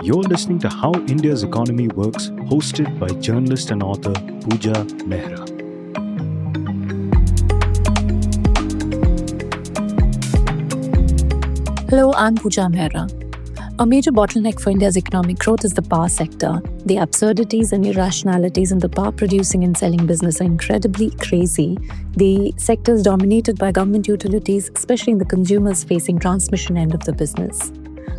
You're listening to How India's Economy Works, hosted by journalist and author Puja Mehra. Hello, I'm Puja Mehra. A major bottleneck for India's economic growth is the power sector. The absurdities and irrationalities in the power producing and selling business are incredibly crazy. The sector is dominated by government utilities, especially in the consumers facing transmission end of the business.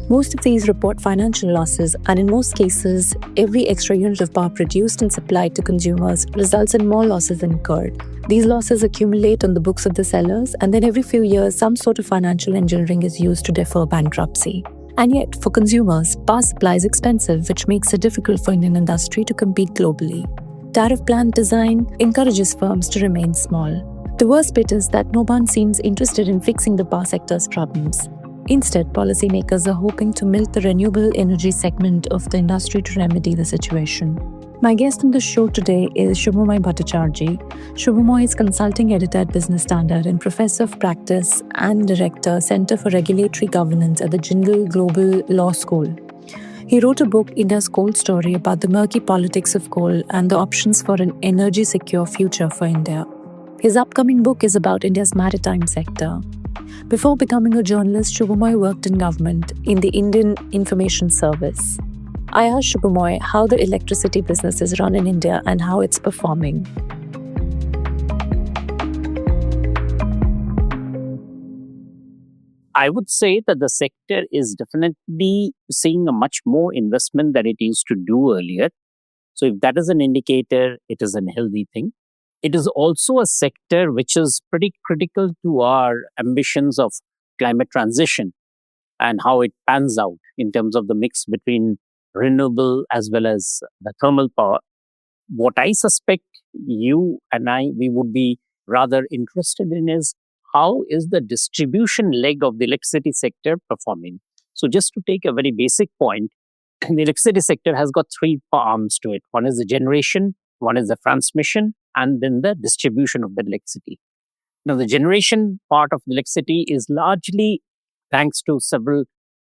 Most of these report financial losses, and in most cases, every extra unit of power produced and supplied to consumers results in more losses incurred. These losses accumulate on the books of the sellers, and then every few years, some sort of financial engineering is used to defer bankruptcy. And yet, for consumers, power supply is expensive, which makes it difficult for Indian industry to compete globally. Tariff plan design encourages firms to remain small. The worst bit is that no one seems interested in fixing the power sector's problems. Instead, policymakers are hoping to milk the renewable energy segment of the industry to remedy the situation. My guest on the show today is Subhomoy Bhattacharjee. Subhomoy is consulting editor at Business Standard and professor of practice and director, Center for Regulatory Governance at the Jindal Global Law School. He wrote a book, India's Coal Story, about the murky politics of coal and the options for an energy-secure future for India. His upcoming book is about India's maritime sector. Before becoming a journalist, Subhomoy worked in government in the Indian Information Service. I asked Subhomoy how the electricity business is run in India and how it's performing. I would say that the sector is definitely seeing a much more investment than it used to do earlier. So if that is an indicator, it is a healthy thing. It is also a sector which is pretty critical to our ambitions of climate transition and how it pans out in terms of the mix between renewable as well as the thermal power. What I suspect you and we would be rather interested in is how is the distribution leg of the electricity sector performing? So just to take a very basic point, the electricity sector has got three arms to it. One is the generation, one is the transmission, and then the distribution of the electricity. Now, the generation part of the electricity is largely thanks to several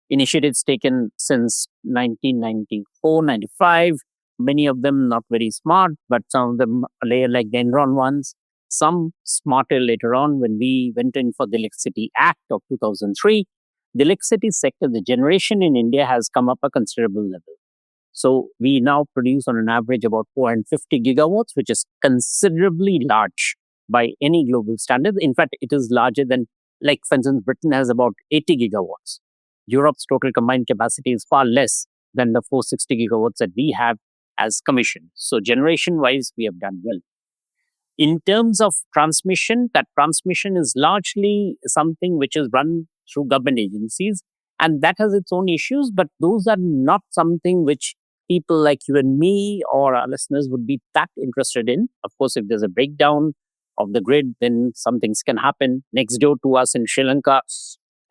initiatives taken since 1994, 95. Many of them not very smart, but some of them like the Enron ones. Some smarter later on when we went in for the Electricity Act of 2003. The electricity sector, the generation in India has come up a considerable level. So we now produce on an average about 450 gigawatts, which is considerably large by any global standard. In fact, it is larger than, like for instance, Britain has about 80 gigawatts. Europe's total combined capacity is far less than the 460 gigawatts that we have as commission. So generation-wise, we have done well. In terms of transmission, that transmission is largely something which is run through government agencies, and that has its own issues, but those are not something which people like you and me or our listeners would be that interested in. Of course, if there's a breakdown of the grid, then some things can happen. Next door to us in Sri Lanka,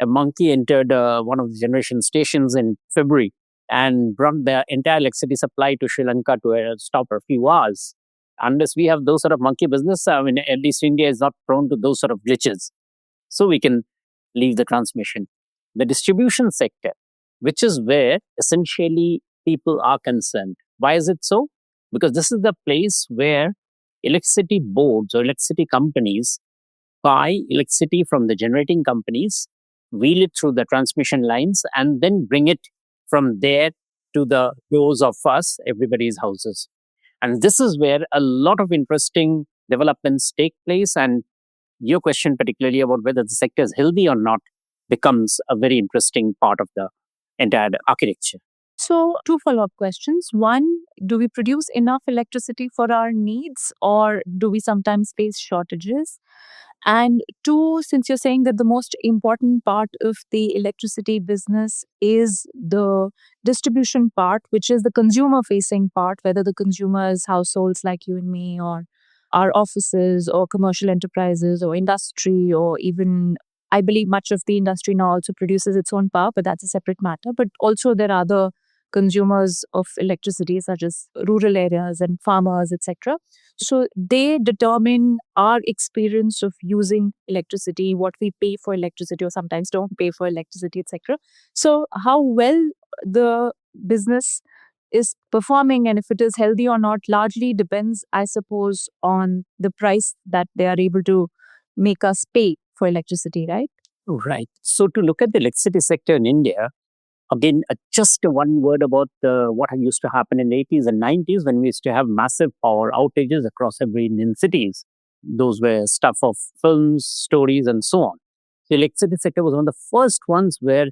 a monkey entered one of the generation stations in February and brought the entire electricity supply to Sri Lanka to a stop for a few hours. Unless we have those sort of monkey business, I mean, at least India is not prone to those sort of glitches. So we can leave the transmission. The distribution sector, which is where essentially people are concerned. Why is it so? Because this is the place where electricity boards or electricity companies buy electricity from the generating companies, wheel it through the transmission lines, and then bring it from there to the doors of us, everybody's houses. And this is where a lot of interesting developments take place. And your question particularly about whether the sector is healthy or not becomes a very interesting part of the entire architecture. So, two follow-up questions. One, do we produce enough electricity for our needs, or do we sometimes face shortages? And two, since you're saying that the most important part of the electricity business is the distribution part, which is the consumer-facing part, whether the consumers, households like you and me, or our offices, or commercial enterprises, or industry, or even, I believe much of the industry now also produces its own power, but that's a separate matter. But also there are other consumers of electricity, such as rural areas and farmers, etc. So they determine our experience of using electricity, what we pay for electricity or sometimes don't pay for electricity, etc. So how well the business is performing and if it is healthy or not largely depends, I suppose, on the price that they are able to make us pay for electricity, right? Right. So to look at the electricity sector in India, again, just one word about what used to happen in the 80s and 90s when we used to have massive power outages across every Indian cities. Those were stuff of films, stories, and so on. The electricity sector was one of the first ones where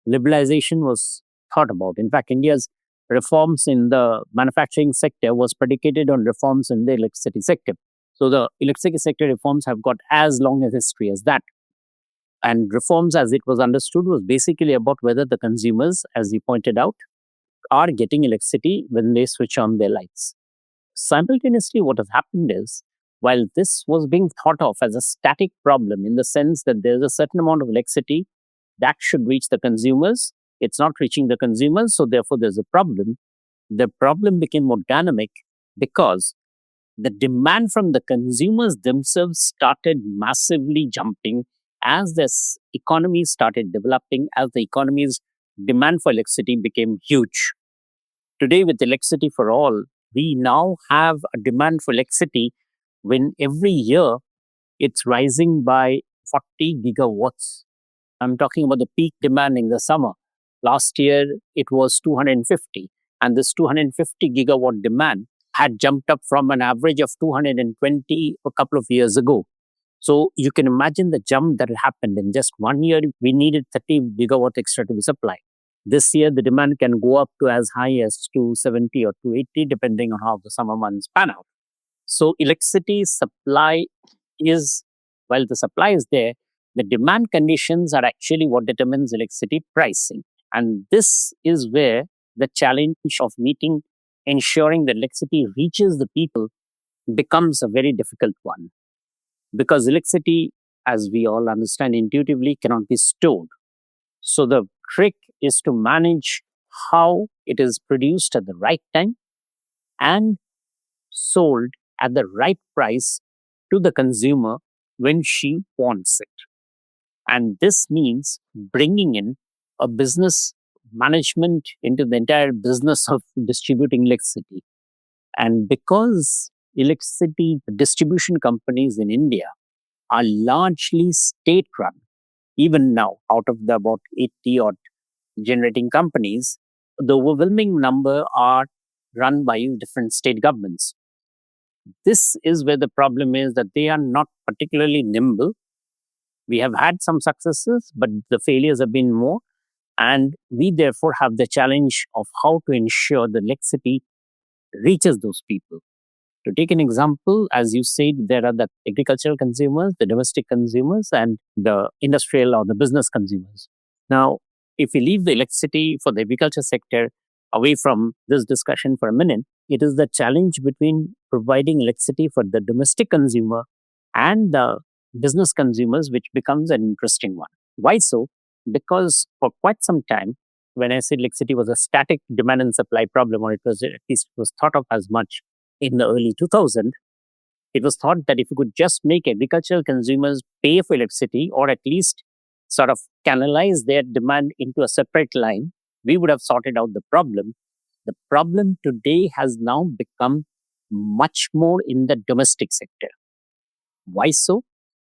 liberalization was thought about. In fact, India's reforms in the manufacturing sector was predicated on reforms in the electricity sector. So the electricity sector reforms have got as long a history as that. And reforms, as it was understood, was basically about whether the consumers, as he pointed out, are getting electricity when they switch on their lights. Simultaneously, what has happened is, while this was being thought of as a static problem in the sense that there's a certain amount of electricity that should reach the consumers, it's not reaching the consumers, so therefore there's a problem. The problem became more dynamic because the demand from the consumers themselves started massively jumping as this economy started developing, as the economy's demand for electricity became huge. Today, with electricity for all, we now have a demand for electricity when every year it's rising by 40 gigawatts. I'm talking about the peak demand in the summer. Last year, it was 250. And this 250 gigawatt demand had jumped up from an average of 220 a couple of years ago. So you can imagine the jump that happened in just 1 year. We needed 30 gigawatt extra to be supplied. This year, the demand can go up to as high as 270 or 280, depending on how the summer months pan out. So electricity supply is, while the supply is there, the demand conditions are actually what determines electricity pricing. And this is where the challenge of ensuring that electricity reaches the people becomes a very difficult one. Because electricity, as we all understand intuitively, cannot be stored. So the trick is to manage how it is produced at the right time and sold at the right price to the consumer when she wants it. And this means bringing in a business management into the entire business of distributing electricity. And because electricity distribution companies in India are largely state run, even now, out of the about 80 odd generating companies, the overwhelming number are run by different state governments. This is where the problem is that they are not particularly nimble. We have had some successes, but the failures have been more. And we therefore have the challenge of how to ensure the electricity reaches those people. To take an example, as you said, there are the agricultural consumers, the domestic consumers, and the industrial or the business consumers. Now, if we leave the electricity for the agriculture sector away from this discussion for a minute, it is the challenge between providing electricity for the domestic consumer and the business consumers, which becomes an interesting one. Why so? Because for quite some time, when I said electricity was a static demand and supply problem, or it was at least was thought of as much in the early 2000s, it was thought that if you could just make agricultural consumers pay for electricity, or at least sort of canalize their demand into a separate line, we would have sorted out the problem. The problem today has now become much more in the domestic sector. Why so?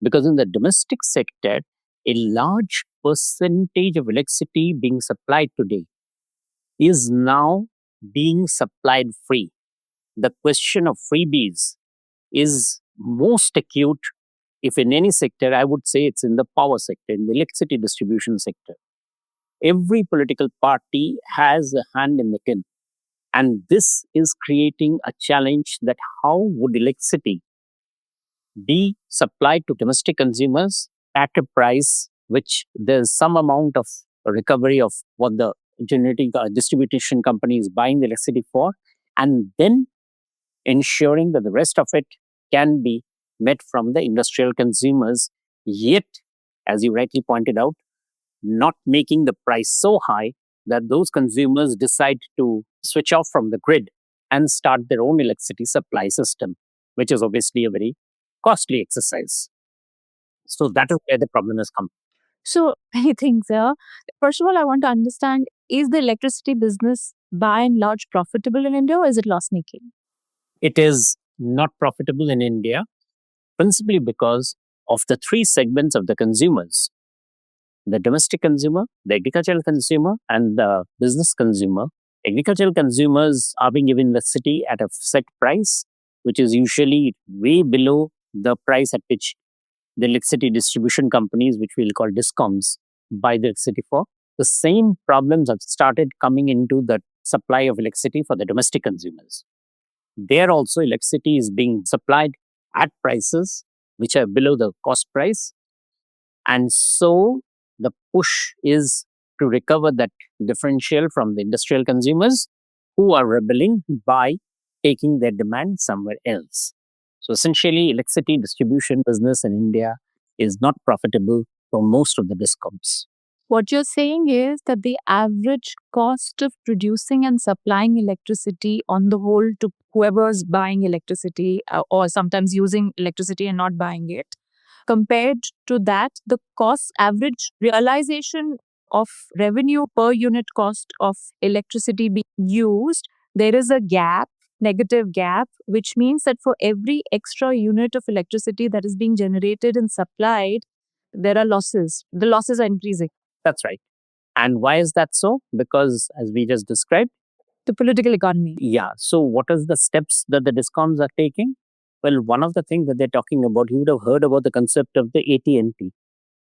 Because in the domestic sector, a large percentage of electricity being supplied today is now being supplied free. The question of freebies is most acute, if in any sector, I would say it's in the power sector, in the electricity distribution sector. Every political party has a hand in the tin. And this is creating a challenge that how would electricity be supplied to domestic consumers at a price which there's some amount of recovery of what the generating distribution company is buying the electricity for, and then ensuring that the rest of it can be met from the industrial consumers, yet, as you rightly pointed out, not making the price so high that those consumers decide to switch off from the grid and start their own electricity supply system, which is obviously a very costly exercise. So that is where the problem has come. So many things here. First of all, I want to understand, is the electricity business by and large profitable in India, or is it loss making? It is not profitable in India, principally because of the three segments of the consumers: the domestic consumer, the agricultural consumer, and the business consumer. Agricultural consumers are being given electricity at a set price, which is usually way below the price at which the electricity distribution companies, which we'll call discoms, buy the electricity for. The same problems have started coming into the supply of electricity for the domestic consumers. There also, electricity is being supplied at prices which are below the cost price. And so the push is to recover that differential from the industrial consumers who are rebelling by taking their demand somewhere else. So essentially, electricity distribution business in India is not profitable for most of the discoms. What you're saying is that the average cost of producing and supplying electricity on the whole to whoever's buying electricity or sometimes using electricity and not buying it, compared to that, the cost average realization of revenue per unit cost of electricity being used, there is a gap, negative gap, which means that for every extra unit of electricity that is being generated and supplied, there are losses. The losses are increasing. That's right. And why is that so? Because, as we just described, The political economy. yeah. So, what are the steps that the discoms are taking? Well, one of the things that they're talking about, you would have heard about the concept of the AT&T,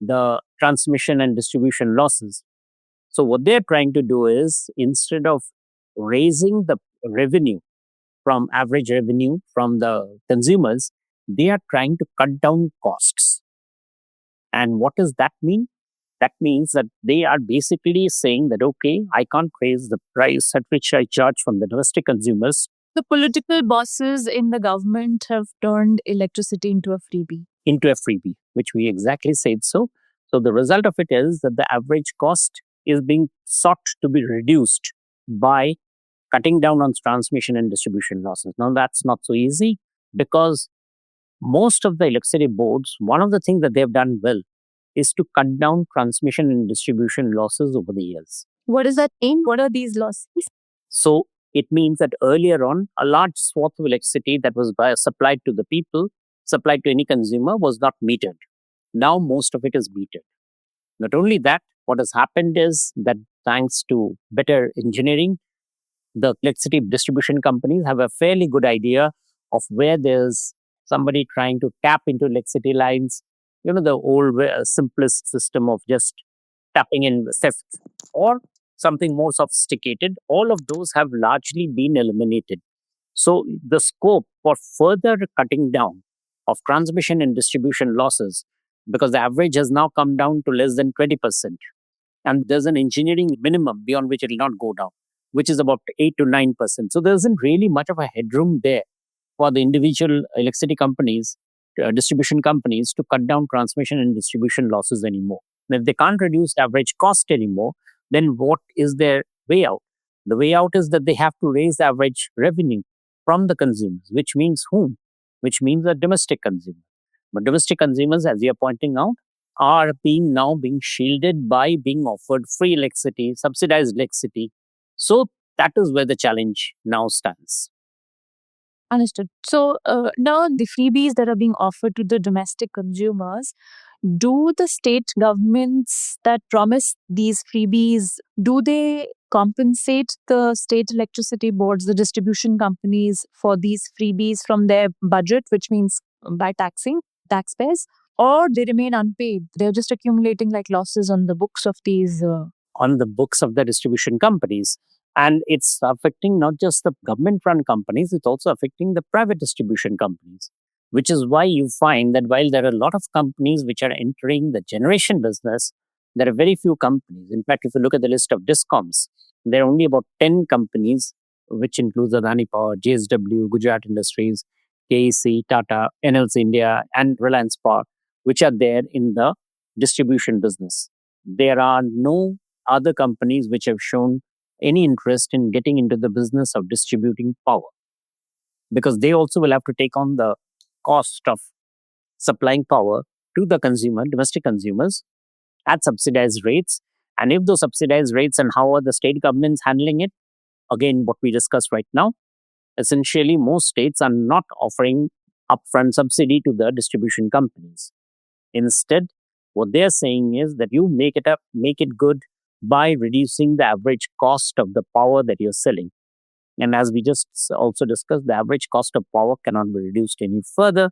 the transmission and distribution losses. So, what they're trying to do is, instead of raising the revenue from average revenue from the consumers, they are trying to cut down costs. And what does that mean? That means that they are basically saying that, okay, I can't raise the price at which I charge from the domestic consumers The political bosses in the government have turned electricity into a freebie. into a freebie, which we exactly said so. So the result of it is that the average cost is being sought to be reduced by cutting down on transmission and distribution losses. Now, that's not so easy because most of the electricity boards, one of the things that they've done well is to cut down transmission and distribution losses over the years. What does that mean? What are these losses? So it means that earlier on, a large swath of electricity that was supplied to the people, supplied to any consumer, was not metered. Now most of it is metered. Not only that, what has happened is that thanks to better engineering, the electricity distribution companies have a fairly good idea of where there's somebody trying to tap into electricity lines. You know, the old simplest system of just tapping in theft or something more sophisticated, all of those have largely been eliminated. So the scope for further cutting down of transmission and distribution losses, because the average has now come down to less than 20%. And there's an engineering minimum beyond which it will not go down, which is about 8 to 9%. So there isn't really much of a headroom there for the individual electricity companies, distribution companies to cut down transmission and distribution losses anymore. And if they can't reduce average cost anymore, then what is their way out? The way out is that they have to raise the average revenue from the consumers, which means whom? Which means the domestic consumer. But domestic consumers, as you're pointing out, are now being shielded by being offered free electricity, subsidized electricity. So that is where the challenge now stands. Understood. So now the freebies that are being offered to the domestic consumers, do the state governments that promise these freebies, do they compensate the state electricity boards, the distribution companies for these freebies from their budget, which means by taxing taxpayers, or they remain unpaid? They're just accumulating like losses on the books of these. On the books of the distribution companies. And it's affecting not just the government run companies, it's also affecting the private distribution companies, which is why you find that while there are a lot of companies which are entering the generation business, there are very few companies. In fact, if you look at the list of discoms, there are only about 10 companies, which includes Adani Power, JSW, Gujarat Industries, KEC, Tata, NLC India, and Reliance Power, which are there in the distribution business. There are no other companies which have shown any interest in getting into the business of distributing power, because they also will have to take on the cost of supplying power to the consumer, domestic consumers, at subsidized rates. And if those subsidized rates, and how are the state governments handling it? Again, what we discussed right now, essentially most states are not offering upfront subsidy to the distribution companies. Instead, what they're saying is that you make it good by reducing the average cost of the power that you're selling. And as we just also discussed, the average cost of power cannot be reduced any further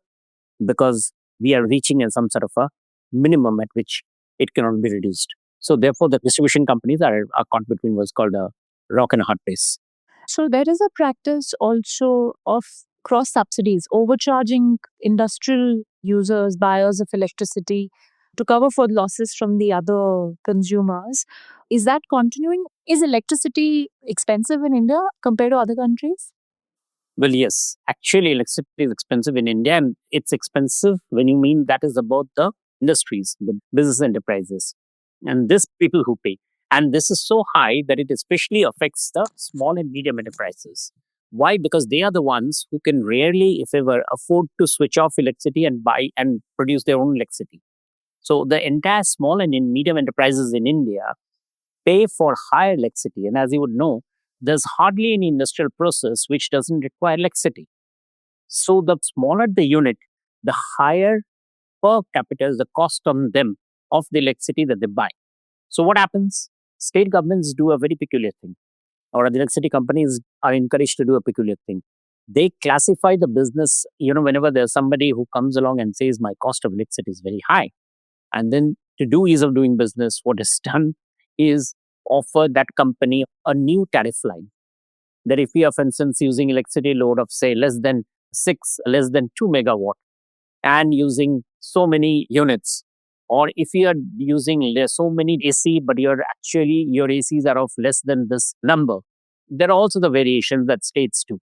because we are reaching in some sort of a minimum at which it cannot be reduced. So therefore, the distribution companies are caught between what's called a rock and a hard place. So there is a practice also of cross subsidies, overcharging industrial users, buyers of electricity to cover for losses from the other consumers. Is that continuing? Is electricity expensive in India compared to other countries? Well, yes, actually, electricity is expensive in India, and it's expensive when you mean that is about the industries, the business enterprises, and this people who pay. And this is so high that it especially affects the small and medium enterprises. Why? Because they are the ones who can rarely, if ever, afford to switch off electricity and buy and produce their own electricity. So the entire small and medium enterprises in India pay for higher electricity. And as you would know, there's hardly any industrial process which doesn't require electricity. So the smaller the unit, the higher per capita is the cost on them of the electricity that they buy. So what happens? State governments do a very peculiar thing, or the electricity companies are encouraged to do a peculiar thing. They classify the business, whenever there's somebody who comes along and says, my cost of electricity is very high. And then to do ease of doing business, what is done is offer that company a new tariff line. That if we are, for instance, using electricity load of, say, less than 2 megawatt and using so many units, or if you are using so many AC, but your ACs are of less than this number, there are also the variations that states do.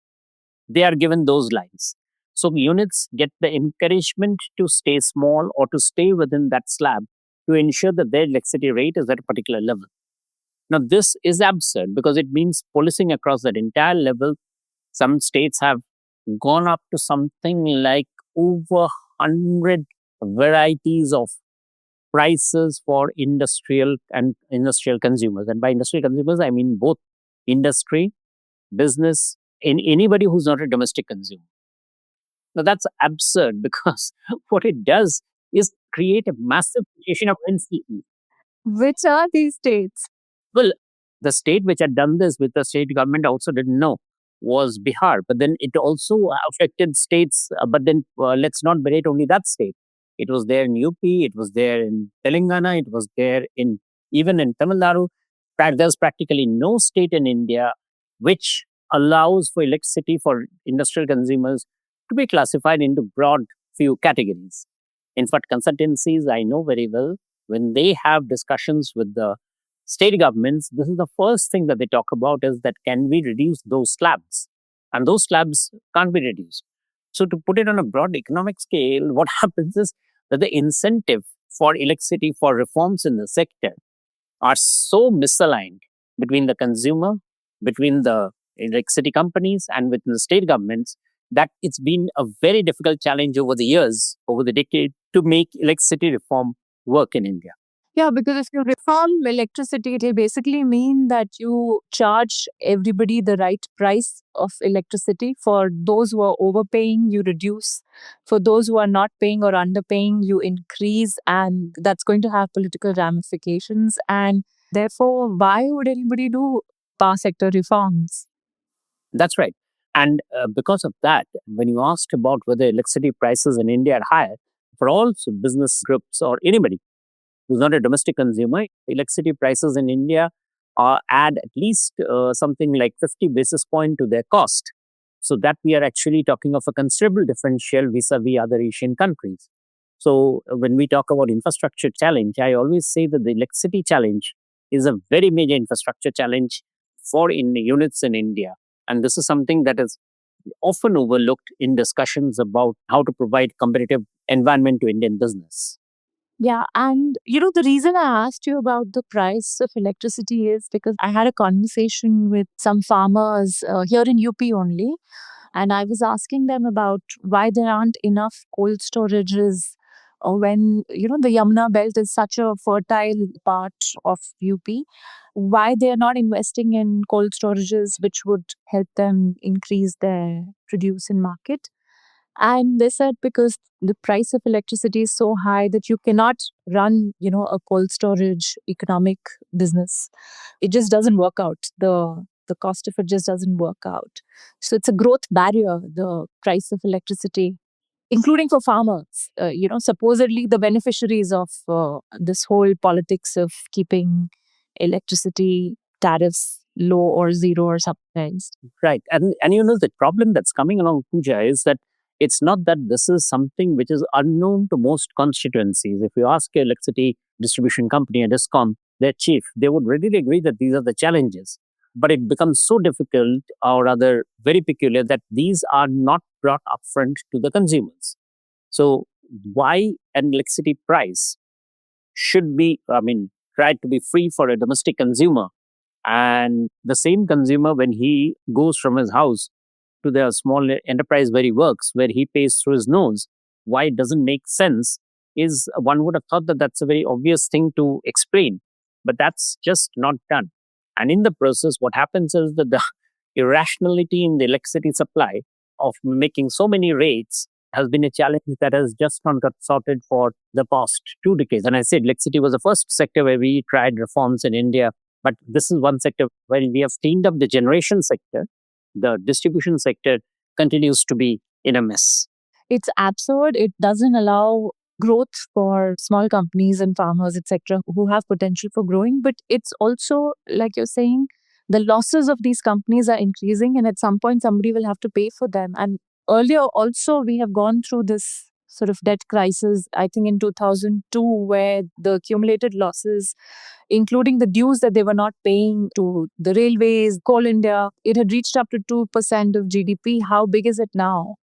They are given those lines. So units get the encouragement to stay small or to stay within that slab to ensure that their electricity rate is at a particular level. Now, this is absurd because it means policing across that entire level. Some states have gone up to something like over 100 varieties of prices for industrial consumers. And by industrial consumers, I mean both industry, business, and anybody who's not a domestic consumer. Now, that's absurd because what it does is create a massive creation of NCE. Which are these states? Well, the state which had done this with the state government also didn't know was Bihar. But then it also affected states. But then let's not berate only that state. It was there in UP, it was there in Telangana, it was there even in Tamil Nadu. There's practically no state in India which allows for electricity for industrial consumers to be classified into broad few categories. In fact, consultancies, I know very well, when they have discussions with the state governments, this is the first thing that they talk about is that can we reduce those slabs? And those slabs can't be reduced. So to put it on a broad economic scale, what happens is that the incentive for electricity for reforms in the sector are so misaligned between the consumer, between the electricity companies, and within the state governments that it's been a very difficult challenge over the years, over the decade, to make electricity reform work in India. Yeah, because if you reform electricity, it will basically mean that you charge everybody the right price of electricity. For those who are overpaying, you reduce. For those who are not paying or underpaying, you increase. And that's going to have political ramifications. And therefore, why would anybody do power sector reforms? That's right. And because of that, when you asked about whether electricity prices in India are higher, for all business groups or anybody who's not a domestic consumer, electricity prices in India add at least something like 50 basis point to their cost. So that we are actually talking of a considerable differential vis-a-vis other Asian countries. So when we talk about infrastructure challenge, I always say that the electricity challenge is a very major infrastructure challenge for units in India. And this is something that is often overlooked in discussions about how to provide competitive environment to Indian business. Yeah, and the reason I asked you about the price of electricity is because I had a conversation with some farmers here in UP only, and I was asking them about why there aren't enough cold storages or when, the Yamuna belt is such a fertile part of UP, why they are not investing in cold storages which would help them increase their produce in market. And they said because the price of electricity is so high that you cannot run, a cold storage economic business. It just doesn't work out. The cost of it just doesn't work out. So it's a growth barrier, the price of electricity, including for farmers. Supposedly the beneficiaries of this whole politics of keeping electricity tariffs low or zero or subsidized. Right. And the problem that's coming along, Puja, is that it's not that this is something which is unknown to most constituencies. If you ask a electricity distribution company, a DISCOM, their chief, they would readily agree that these are the challenges. But it becomes so difficult, or rather very peculiar, that these are not brought upfront to the consumers. So why an electricity price should be, tried to be free for a domestic consumer, and the same consumer, when he goes from his house to the small enterprise where he works, where he pays through his nose, why it doesn't make sense is, one would have thought that that's a very obvious thing to explain, but that's just not done. And in the process, what happens is that the irrationality in the electricity supply of making so many rates has been a challenge that has just not got sorted for the past 2 decades. And I said electricity was the first sector where we tried reforms in India, but this is one sector where we have cleaned up the generation sector. The distribution sector continues to be in a mess. It's absurd. It doesn't allow growth for small companies and farmers, etc., who have potential for growing. But it's also, like you're saying, the losses of these companies are increasing, and at some point, somebody will have to pay for them. And earlier, also, we have gone through this sort of debt crisis, I think in 2002, where the accumulated losses, including the dues that they were not paying to the railways, Coal India, it had reached up to 2% of GDP. How big is it now?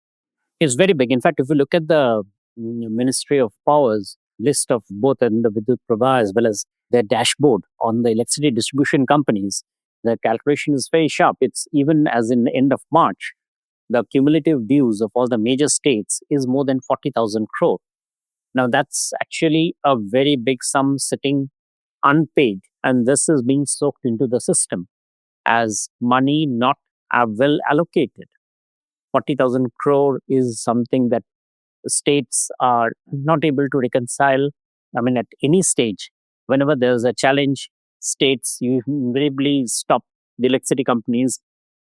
It's very big. In fact, if you look at the Ministry of Power's list of both in the Vidyut Prabha as well as their dashboard on the electricity distribution companies, the calculation is very sharp. It's even as in the end of March, the cumulative dues of all the major states is more than 40,000 crore. Now, that's actually a very big sum sitting unpaid, and this is being soaked into the system as money not well allocated. 40,000 crore is something that states are not able to reconcile. At any stage, whenever there's a challenge, states invariably stop the electricity companies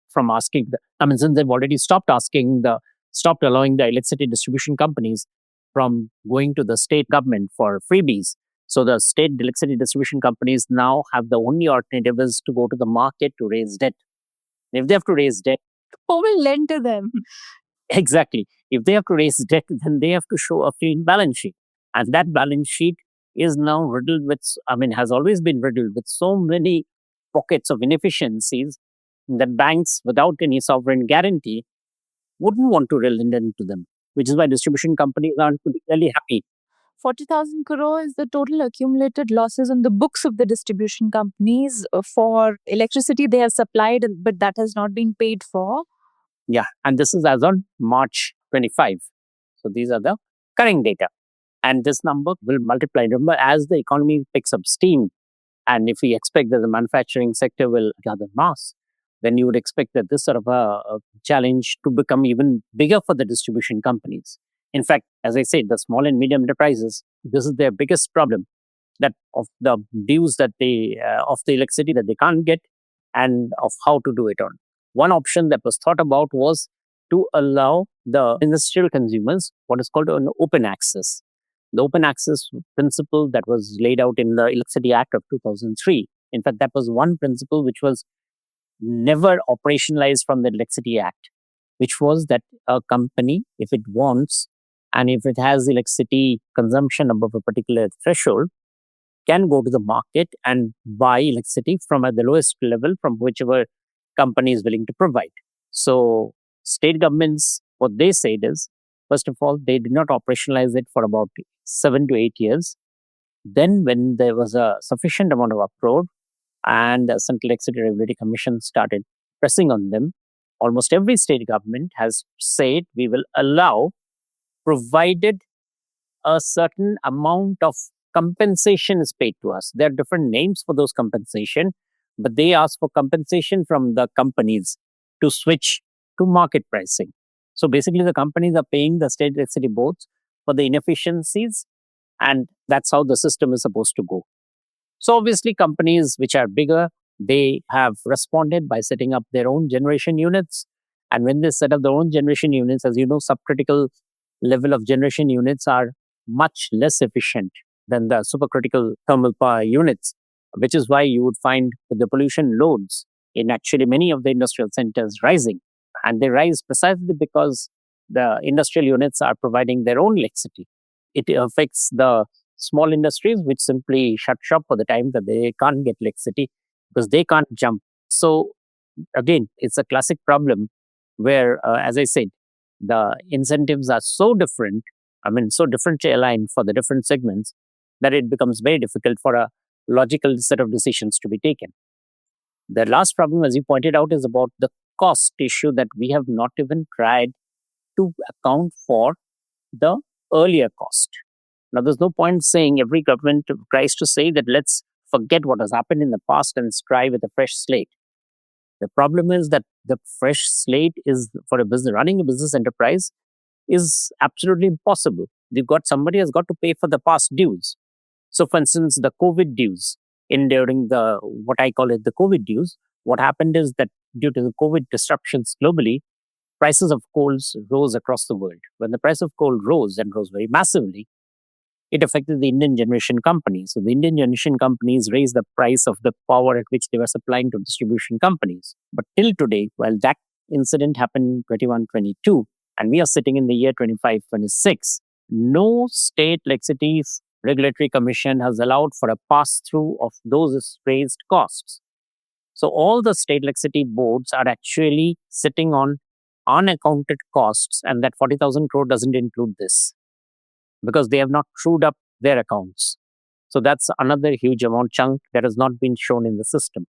from asking. Since they've already stopped allowing the electricity distribution companies from going to the state government for freebies. So the state electricity distribution companies now have the only alternative is to go to the market to raise debt. If they have to raise debt, who will lend to them? Exactly. If they have to raise debt, then they have to show a clean balance sheet. And that balance sheet is now riddled with, has always been riddled with so many pockets of inefficiencies that banks, without any sovereign guarantee, wouldn't want to lend into them, which is why distribution companies aren't particularly happy. 40,000 crore is the total accumulated losses on the books of the distribution companies for electricity they have supplied, but that has not been paid for. Yeah, and this is as on March 25. So these are the current data. And this number will multiply. Remember, as the economy picks up steam, and if we expect that the manufacturing sector will gather mass, then you would expect that this sort of a challenge to become even bigger for the distribution companies. In fact, as I said, the small and medium enterprises, this is their biggest problem, that of the dues that they, of the electricity that they can't get, and of how to do it on. One option that was thought about was to allow the industrial consumers what is called an open access. The open access principle that was laid out in the Electricity Act of 2003. In fact, that was one principle which was never operationalized from the Electricity Act, which was that a company, if it wants, and if it has electricity consumption above a particular threshold, can go to the market and buy electricity from at the lowest level from whichever company is willing to provide. So state governments, what they said is, first of all, they did not operationalize it for about 7 to 8 years. Then when there was a sufficient amount of uproar and the Central Electricity Regulatory Commission started pressing on them, almost every state government has said we will allow, provided a certain amount of compensation is paid to us. There are different names for those compensation, but they ask for compensation from the companies to switch to market pricing. So basically, the companies are paying the state electricity boards for the inefficiencies, and that's how the system is supposed to go. So obviously, companies which are bigger, they have responded by setting up their own generation units. And when they set up their own generation units, as you know, subcritical level of generation units are much less efficient than the supercritical thermal power units, which is why you would find the pollution loads in actually many of the industrial centers rising. And they rise precisely because the industrial units are providing their own electricity. It affects the small industries which simply shut shop for the time that they can't get electricity because they can't jump. So again, it's a classic problem where, as I said, the incentives are so different, so differently aligned for the different segments that it becomes very difficult for a logical set of decisions to be taken. The last problem, as you pointed out, is about the cost issue that we have not even tried to account for the earlier cost. Now, there's no point saying every government tries to say that let's forget what has happened in the past and try with a fresh slate. The problem is that the fresh slate is for a business running a business enterprise is absolutely impossible. Somebody has got to pay for the past dues. So, for instance, the COVID dues during the what I call it the COVID dues. What happened is that due to the COVID disruptions globally, prices of coals rose across the world. When the price of coal rose and rose very massively, it affected the Indian generation companies. So the Indian generation companies raised the price of the power at which they were supplying to distribution companies. But till today, while that incident happened in 21-22, and we are sitting in the year 25-26, no state electricity regulatory commission has allowed for a pass-through of those raised costs. So all the state electricity boards are actually sitting on unaccounted costs, and that 40,000 crore doesn't include this, because they have not trued up their accounts. So that's another huge amount chunk that has not been shown in the system,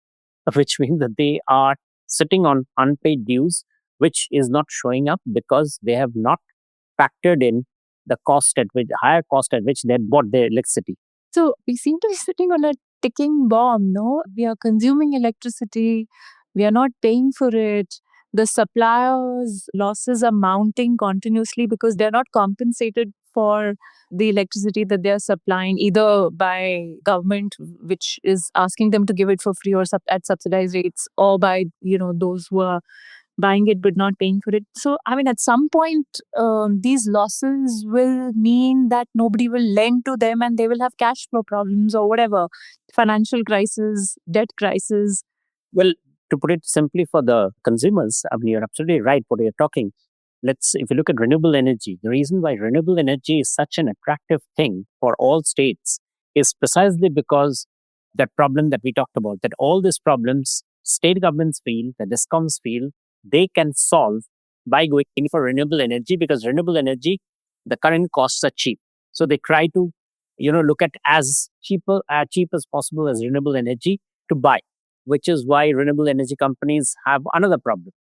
which means that they are sitting on unpaid dues, which is not showing up because they have not factored in the higher cost at which they had bought their electricity. So we seem to be sitting on a ticking bomb, no? We are consuming electricity, we are not paying for it. The suppliers' losses are mounting continuously because they're not compensated for the electricity that they're supplying, either by government, which is asking them to give it for free or at subsidized rates, or by those who are buying it but not paying for it. So, at some point, these losses will mean that nobody will lend to them and they will have cash flow problems or whatever, financial crisis, debt crisis. Well, to put it simply for the consumers, you're absolutely right what you're talking. If you look at renewable energy, the reason why renewable energy is such an attractive thing for all states is precisely because that problem that we talked about, that all these problems state governments feel, the DISCOMs feel, they can solve by going in for renewable energy, because renewable energy, the current costs are cheap. So they try to, look at as cheap as possible as renewable energy to buy, which is why renewable energy companies have another problem,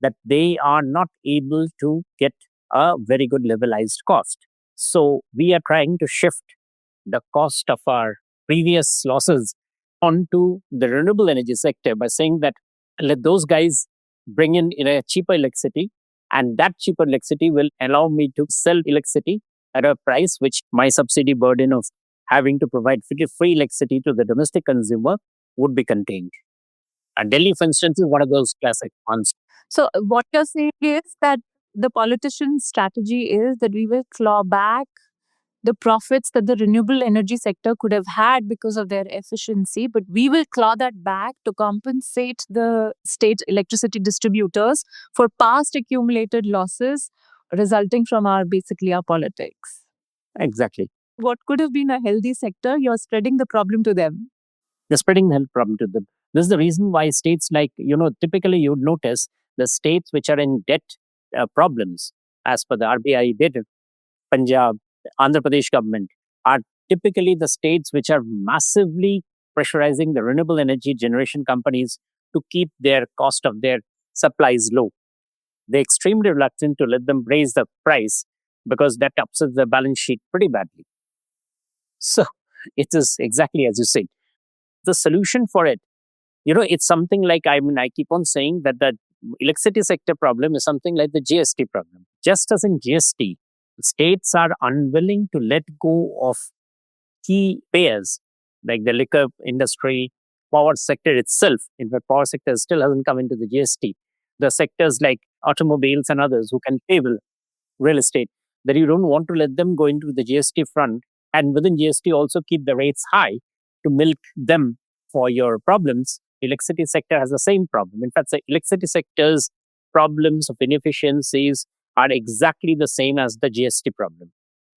that they are not able to get a very good levelized cost. So we are trying to shift the cost of our previous losses onto the renewable energy sector by saying that let those guys bring in a cheaper electricity, and that cheaper electricity will allow me to sell electricity at a price which my subsidy burden of having to provide free electricity to the domestic consumer would be contained. And Delhi, for instance, is one of those classic ones. So what you're saying is that the politician's strategy is that we will claw back the profits that the renewable energy sector could have had because of their efficiency, but we will claw that back to compensate the state electricity distributors for past accumulated losses resulting from our politics. Exactly. What could have been a healthy sector, you're spreading the problem to them. They're spreading the health problem to them. This is the reason why states typically you would notice the states which are in debt problems, as per the RBI data, Punjab, Andhra Pradesh government, are typically the states which are massively pressurizing the renewable energy generation companies to keep their cost of their supplies low. They're extremely reluctant to let them raise the price because that upsets the balance sheet pretty badly. So it is exactly as you say. The solution for it, it's something like, I keep on saying that the electricity sector problem is something like the GST problem. Just as in GST, states are unwilling to let go of key payers like the liquor industry, power sector itself. In fact, power sector still hasn't come into the GST. The sectors like automobiles and others who can pay well, real estate, that you don't want to let them go into the GST front, and within GST also keep the rates high to milk them for your problems. Electricity sector has the same problem. In fact, the electricity sector's problems of inefficiencies are exactly the same as the GST problem.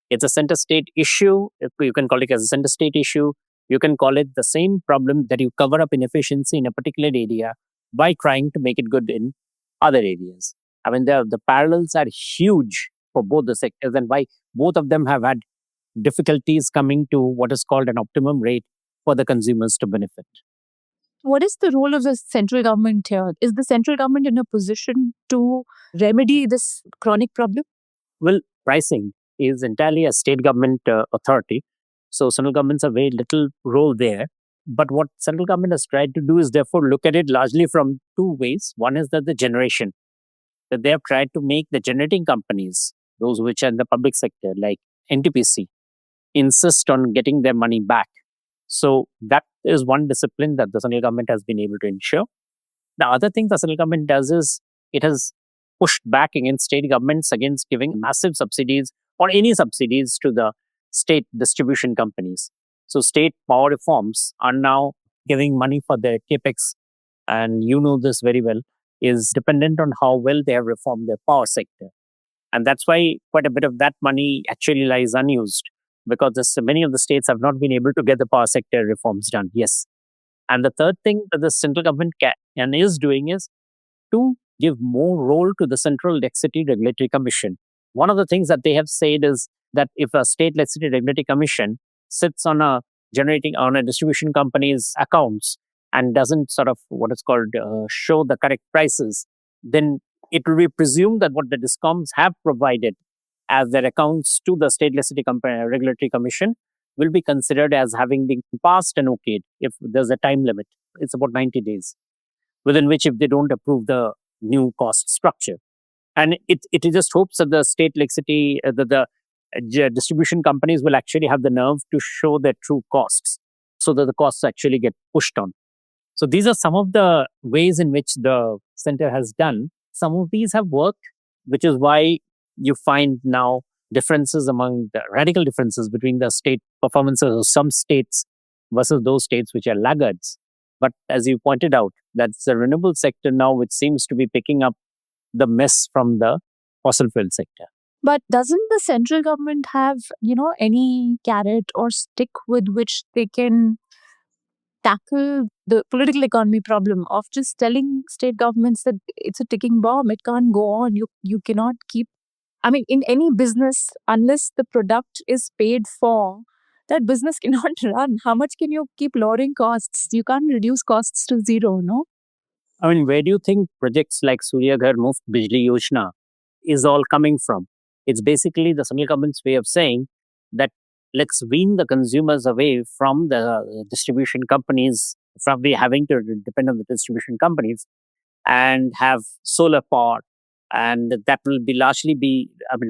It's a center state issue. You can call it as a center state issue. You can call it the same problem that you cover up inefficiency in a particular area by trying to make it good in other areas. I mean, the parallels are huge for both the sectors, and why both of them have had difficulties coming to what is called an optimum rate for the consumers to benefit. What is the role of the central government here? Is the central government in a position to remedy this chronic problem? Well, pricing is entirely a state government authority. So central governments have very little role there. But what central government has tried to do is therefore look at it largely from two ways. One is that the generation, that they have tried to make the generating companies, those which are in the public sector like NTPC, insist on getting their money back. So that is one discipline that the central government has been able to ensure. The other thing the central government does is it has pushed back against state governments against giving massive subsidies or any subsidies to the state distribution companies. So state power reforms are now giving money for their capex, and you know this very well, is dependent on how well they have reformed their power sector. And that's why quite a bit of that money actually lies unused, because many of the states have not been able to get the power sector reforms done. Yes. And the third thing that the central government can and is doing is to give more role to the Central Electricity Regulatory Commission. One of the things that they have said is that if a state electricity regulatory commission sits on a distribution company's accounts and doesn't sort of what is called show the correct prices, then it will be presumed that what the discoms have provided as their accounts to the state electricity regulatory commission will be considered as having been passed and okayed if there's a time limit. It's about 90 days, within which if they don't approve the new cost structure. And it just hopes that the state electricity, the distribution companies will actually have the nerve to show their true costs so that the costs actually get pushed on. So these are some of the ways in which the center has done. Some of these have worked, which is why you find now radical differences between the state performances of some states versus those states which are laggards. But as you pointed out, that's the renewable sector now which seems to be picking up the mess from the fossil fuel sector. But doesn't the central government have, any carrot or stick with which they can tackle the political economy problem of just telling state governments that it's a ticking bomb, it can't go on, you cannot keep, in any business, unless the product is paid for, that business cannot run. How much can you keep lowering costs? You can't reduce costs to zero, no? Where do you think projects like Surya Ghar Muft Bijli Yojana is all coming from? It's basically the central government's way of saying that let's wean the consumers away from the distribution companies, from having to depend on the distribution companies, and have solar power. And that will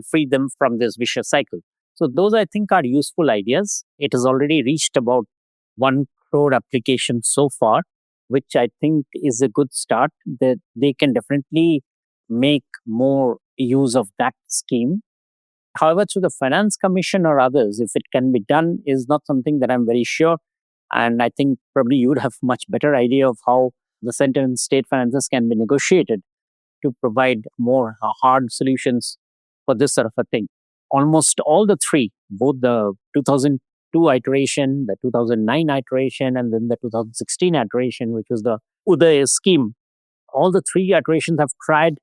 free them from this vicious cycle. So those, I think, are useful ideas. It has already reached about 1 crore applications so far, which I think is a good start. That they can definitely make more use of that scheme. However, through the Finance Commission or others, if it can be done, is not something that I'm very sure. And I think probably you would have much better idea of how the center and state finances can be negotiated to provide more hard solutions for this sort of a thing. Almost all the three, both the 2002 iteration, the 2009 iteration, and then the 2016 iteration, which was the Uday scheme, all the three iterations have tried,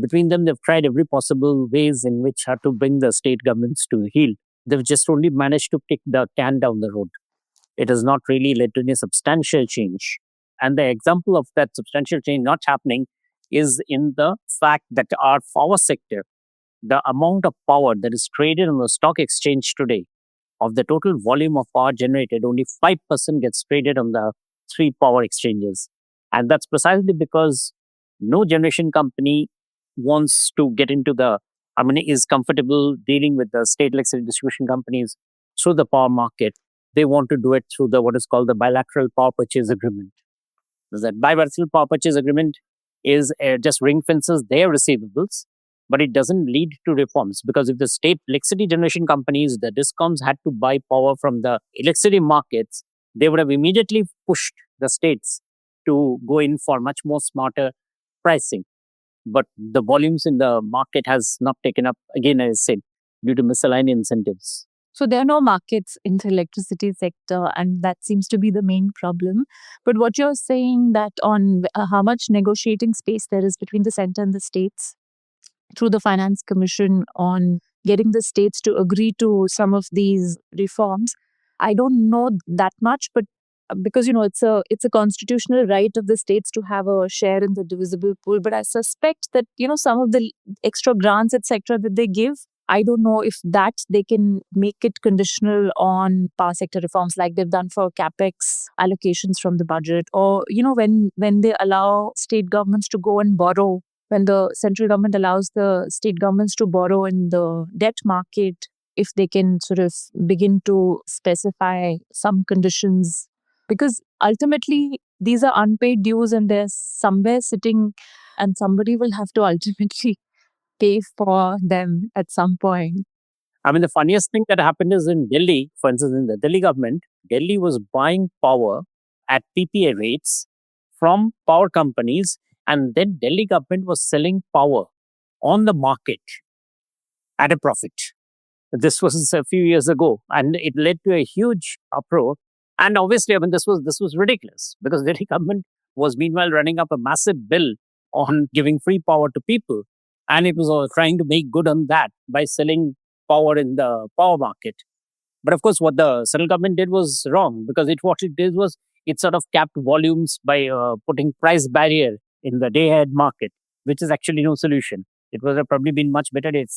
between them, they've tried every possible ways in which how to bring the state governments to heel. They've just only managed to kick the can down the road. It has not really led to any substantial change. And the example of that substantial change not happening is in the fact that our power sector the amount of power that is traded on the stock exchange today, of the total volume of power generated, only 5% gets traded on the three power exchanges. And that's precisely because no generation company wants to get into is comfortable dealing with the state electricity distribution companies through the power market. They want to do it through what is called the bilateral power purchase agreement. That bilateral power purchase agreement is just ring fences their receivables, but it doesn't lead to reforms, because if the state electricity generation companies, the discoms, had to buy power from the electricity markets, they would have immediately pushed the states to go in for much more smarter pricing. But the volumes in the market has not taken up, again, as I said, due to misaligned incentives. So there are no markets in the electricity sector, and that seems to be the main problem. But what you're saying, that on how much negotiating space there is between the center and the states through the Finance Commission on getting the states to agree to some of these reforms, I don't know that much, but because it's a constitutional right of the states to have a share in the divisible pool. But I suspect that some of the extra grants, etc., that they give, I don't know if that they can make it conditional on power sector reforms like they've done for capex allocations from the budget, or when they allow state governments to go and borrow, when the central government allows the state governments to borrow in the debt market, if they can sort of begin to specify some conditions, because ultimately these are unpaid dues and they're somewhere sitting, and somebody will have to ultimately pay for them at some point. The funniest thing that happened is in Delhi, for instance, in the Delhi government, Delhi was buying power at PPA rates from power companies, and then Delhi government was selling power on the market at a profit. This was a few years ago, and it led to a huge uproar. And obviously, this was ridiculous, because the Delhi government was meanwhile running up a massive bill on giving free power to people, and it was trying to make good on that by selling power in the power market. But of course, what the central government did was wrong, because what it did was it sort of capped volumes by putting price barrier in the day-ahead market, which is actually no solution. It would have probably been much better if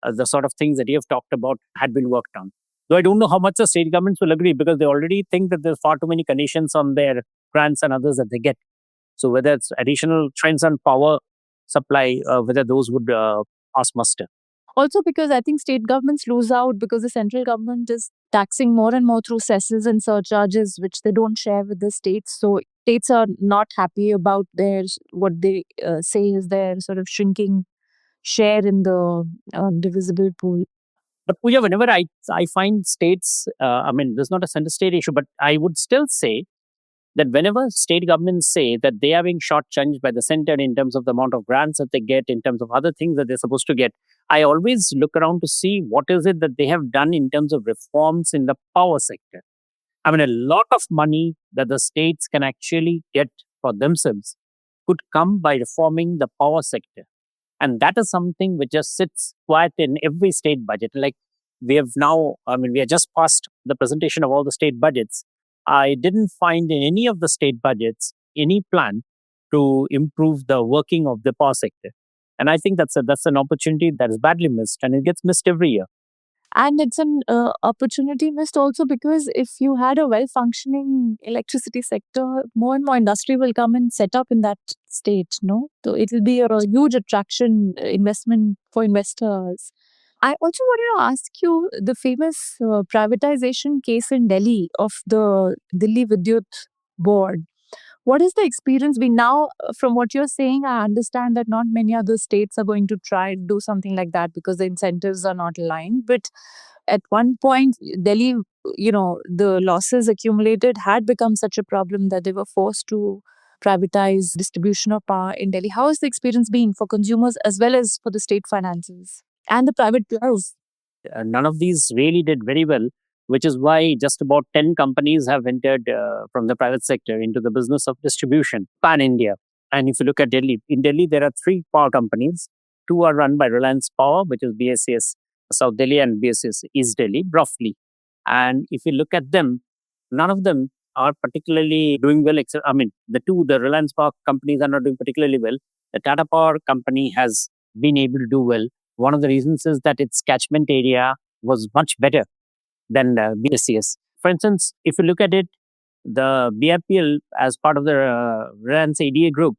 the sort of things that you have talked about had been worked on. Though I don't know how much the state governments will agree, because they already think that there's far too many conditions on their grants and others that they get. So whether it's additional trends on power supply, whether those would pass muster. Also, because I think state governments lose out because the central government is taxing more and more through cesses and surcharges, which they don't share with the states. So states are not happy about what they say is their sort of shrinking share in the divisible pool. But Puja, whenever I find states, there's not a center state issue, but I would still say that whenever state governments say that they are being shortchanged by the center in terms of the amount of grants that they get, in terms of other things that they're supposed to get, I always look around to see what is it that they have done in terms of reforms in the power sector. A lot of money that the states can actually get for themselves could come by reforming the power sector. And that is something which just sits quiet in every state budget. Like we have now, we have just passed the presentation of all the state budgets. I didn't find in any of the state budgets any plan to improve the working of the power sector. And I think that's an opportunity that is badly missed, and it gets missed every year. And it's an opportunity missed also because if you had a well-functioning electricity sector, more and more industry will come and set up in that state, no? So it will be a huge attraction, investment for investors. I also wanted to ask you the famous privatization case in Delhi of the Delhi Vidyut Board. What is the experience been now? From what you're saying, I understand that not many other states are going to try to do something like that because the incentives are not aligned. But at one point, Delhi, the losses accumulated had become such a problem that they were forced to privatize distribution of power in Delhi. How has the experience been for consumers as well as for the state finances and the private players? None of these really did very well, which is why just about 10 companies have entered from the private sector into the business of distribution pan-India. And if you look at Delhi, in Delhi, there are 3 power companies. 2 are run by Reliance Power, which is BSES South Delhi and BSES East Delhi, roughly. And if you look at them, none of them are particularly doing well, except, the Reliance Power companies are not doing particularly well. The Tata Power company has been able to do well. One of the reasons is that its catchment area was much better than BSES. For instance, if you look at it, the BIPL as part of the Reliance ADA group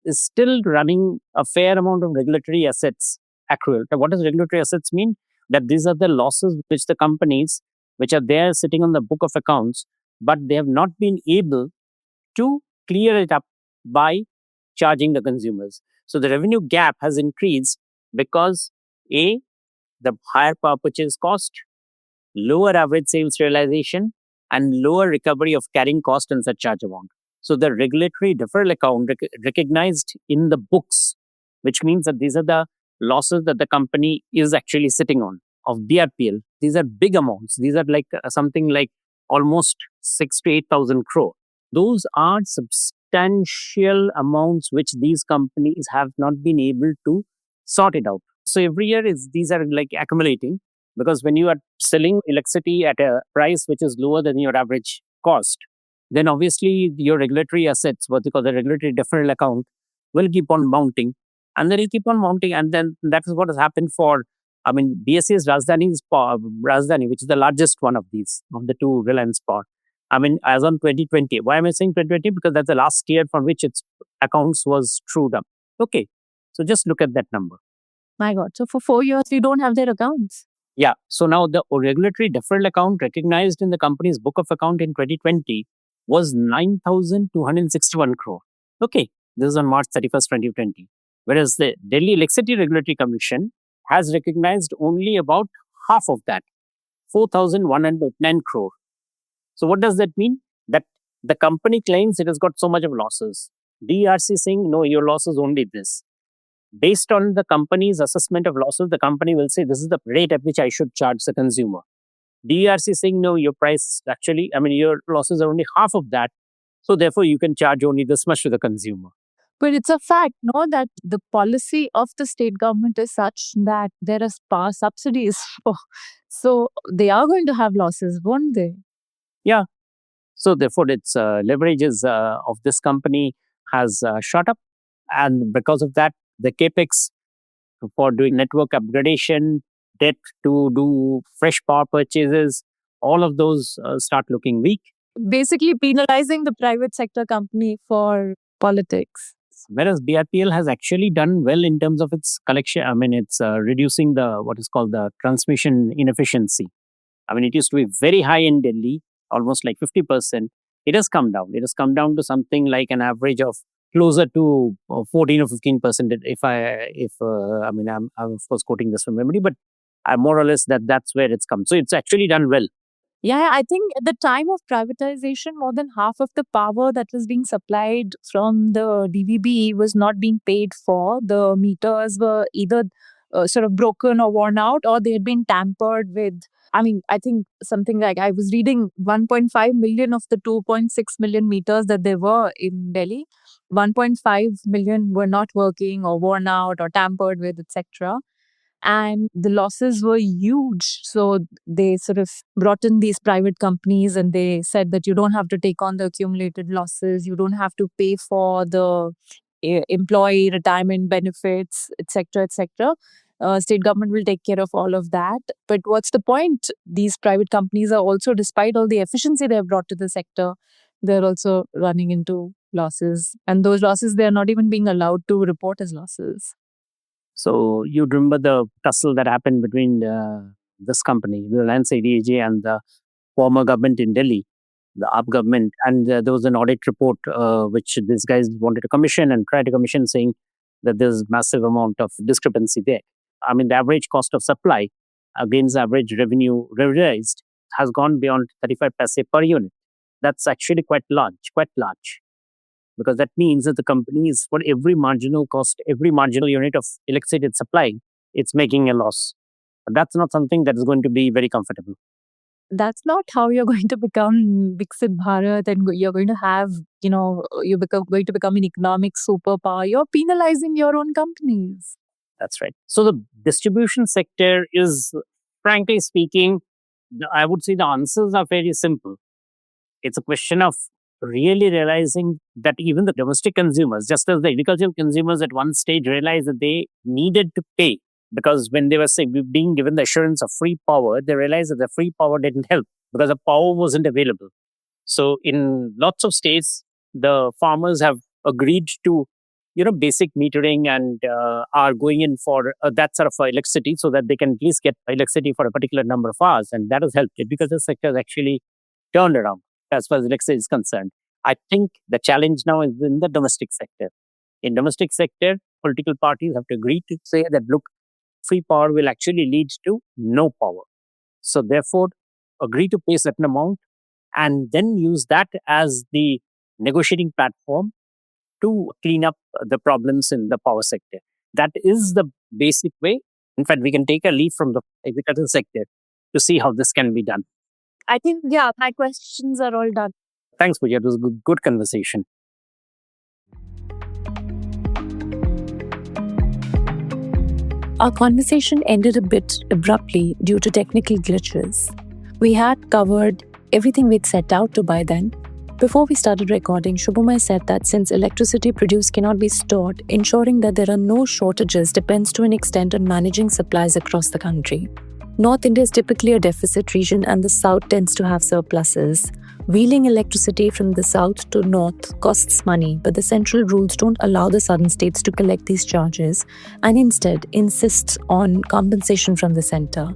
is still running a fair amount of regulatory assets accrual. Now, what does regulatory assets mean? That these are the losses which the companies, which are there sitting on the book of accounts, but they have not been able to clear it up by charging the consumers. So the revenue gap has increased because A, the higher power purchase cost, lower average sales realization, and lower recovery of carrying cost and such charge amount. So the regulatory deferral account recognized in the books, which means that these are the losses that the company is actually sitting on of BRPL. These are big amounts. These are like something like almost 6 to 8,000 crore. Those are substantial amounts which these companies have not been able to sort it out. So every year these are like accumulating, because when you are selling electricity at a price which is lower than your average cost, then obviously your regulatory assets, what they call the regulatory deferral account, will keep on mounting. And then it'll keep on mounting. And then that is what has happened for, BSE's Rajdhani, which is the largest one of these, of the two Reliance Power. As on 2020. Why am I saying 2020? Because that's the last year from which its accounts was trued up. Okay. So just look at that number. My God. So for 4 years, we don't have their accounts. Yeah. So now the regulatory deferral account recognized in the company's book of account in 2020 was 9,261 crore. Okay. This is on March 31st, 2020. Whereas the Delhi Electricity Regulatory Commission has recognized only about half of that, 4,109 crore. So what does that mean? That the company claims it has got so much of losses. DRC saying, no, your loss is only this. Based on the company's assessment of losses, the company will say, this is the rate at which I should charge the consumer. DRC saying, no, your price actually, your losses are only half of that. So therefore, you can charge only this much to the consumer. But it's a fact, no, that the policy of the state government is such that there are power subsidies for. So they are going to have losses, won't they? Yeah. So therefore, its leverages of this company has shot up. And because of that, the capex for doing network upgradation, debt to do fresh power purchases, all of those start looking weak. Basically penalizing the private sector company for politics. Whereas BRPL has actually done well in terms of its collection. It's reducing what is called the transmission inefficiency. It used to be very high in Delhi, almost like 50%. It has come down. It has come down to something like an average of closer to 14 or 15%. I'm of course quoting this from memory, but more or less that's where it's come. So it's actually done well. Yeah, I think at the time of privatization, more than half of the power that was being supplied from the DVB was not being paid for. The meters were either sort of broken or worn out, or they had been tampered with. I think something like, I was reading 1.5 million of the 2.6 million meters that there were in Delhi. 1.5 million were not working or worn out or tampered with, etc. And the losses were huge. So they sort of brought in these private companies and they said that you don't have to take on the accumulated losses. You don't have to pay for the employee retirement benefits, etc., etc. State government will take care of all of that. But what's the point? These private companies are also, despite all the efficiency they have brought to the sector, they're also running into losses. And those losses, they're not even being allowed to report as losses. So you remember the tussle that happened between this company, the Reliance ADAJ, and the former government in Delhi, the AAP government. And there was an audit report which these guys wanted to commission and tried to commission, saying that there's massive amount of discrepancy there. The average cost of supply against average revenue realized has gone beyond 35 paise per unit. That's actually quite large. Because that means that the company is, for every marginal cost, every marginal unit of electricity it's supplying, it's making a loss. But that's not something that is going to be very comfortable. That's not how you're going to become Viksit Bharat, and you're going to have, going to become an economic superpower. You're penalizing your own companies. That's right. So the distribution sector is, frankly speaking, I would say the answers are very simple. It's a question of really realizing that even the domestic consumers, just as the agricultural consumers at one stage realized that they needed to pay Because when they were being given the assurance of free power, they realized that the free power didn't help because the power wasn't available. So in lots of states, the farmers have agreed to, basic metering and are going in for that sort of electricity so that they can at least get electricity for a particular number of hours. And that has helped it because the sector has actually turned around as far as electricity is concerned. I think the challenge now is in the domestic sector. In domestic sector, political parties have to agree to say that, look, free power will actually lead to no power. So therefore, agree to pay a certain amount and then use that as the negotiating platform to clean up the problems in the power sector. That is the basic way. In fact, we can take a leaf from the agricultural sector to see how this can be done. I think, my questions are all done. Thanks, Puja. It was a good conversation. Our conversation ended a bit abruptly due to technical glitches. We had covered everything we'd set out to by then. Before we started recording, Subhomoy said that since electricity produced cannot be stored, ensuring that there are no shortages depends to an extent on managing supplies across the country. North India is typically a deficit region and the South tends to have surpluses. Wheeling electricity from the South to North costs money, but the central rules don't allow the southern states to collect these charges and instead insists on compensation from the center.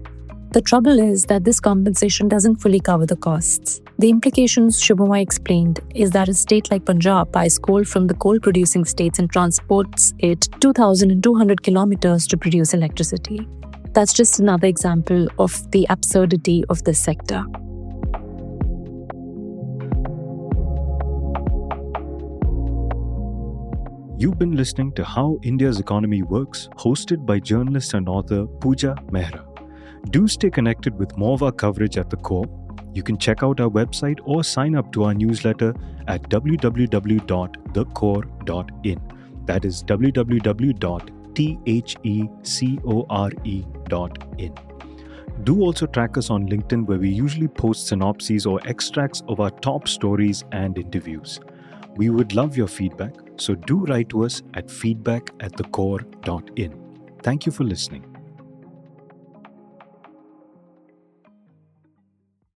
The trouble is that this compensation doesn't fully cover the costs. The implications Subhomoy explained is that a state like Punjab buys coal from the coal-producing states and transports it 2,200 kilometers to produce electricity. That's just another example of the absurdity of this sector. You've been listening to How India's Economy Works, hosted by journalist and author Puja Mehra. Do stay connected with more of our coverage at The Core. You can check out our website or sign up to our newsletter at www.thecore.in. That is www.thecore.in. Do also track us on LinkedIn, where we usually post synopses or extracts of our top stories and interviews. We would love your feedback, so do write to us at feedback@thecore.in. Thank you for listening.